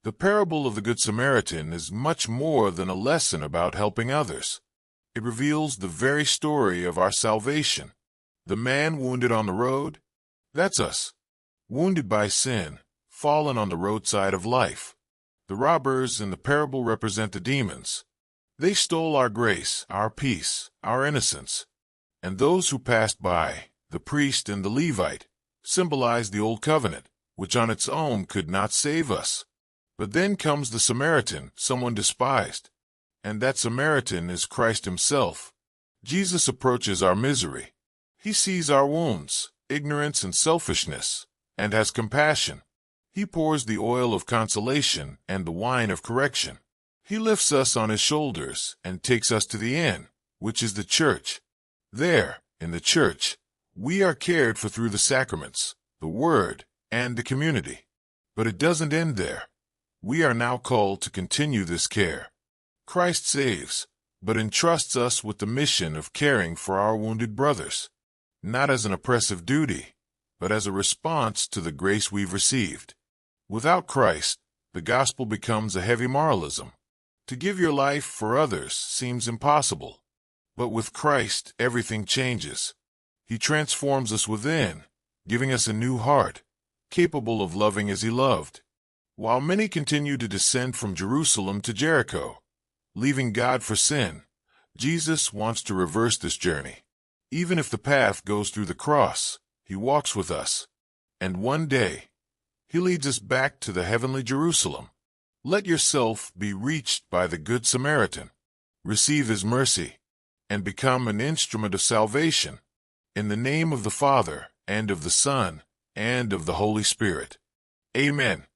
The parable of the Good Samaritan is much more than a lesson about helping others. It reveals the very story of our salvation. The man wounded on the road, that's us. Wounded by sin, fallen on the roadside of life. The robbers in the parable represent the demons. They stole our grace, our peace, our innocence. And those who passed by, the priest and the Levite, symbolize the old covenant, which on its own could not save us. But then comes the Samaritan, someone despised. And that Samaritan is Christ himself. Jesus approaches our misery. He sees our wounds, ignorance and selfishness, and has compassion. He pours the oil of consolation and the wine of correction. He lifts us on his shoulders and takes us to the inn, which is the church. There, in the church, we are cared for through the sacraments, the word, and the community. But it doesn't end there. We are now called to continue this care. Christ saves, but entrusts us with the mission of caring for our wounded brothers, not as an oppressive duty, but as a response to the grace we've received. Without Christ, the gospel becomes a heavy moralism. To give your life for others seems impossible. But with Christ, everything changes. He transforms us within, giving us a new heart, capable of loving as he loved. While many continue to descend from Jerusalem to Jericho, leaving God for sin, Jesus wants to reverse this journey. Even if the path goes through the cross, he walks with us. And one day, he leads us back to the heavenly Jerusalem. Let yourself be reached by the Good Samaritan. Receive his mercy, and become an instrument of salvation. In the name of the Father, and of the Son, and of the Holy Spirit. Amen.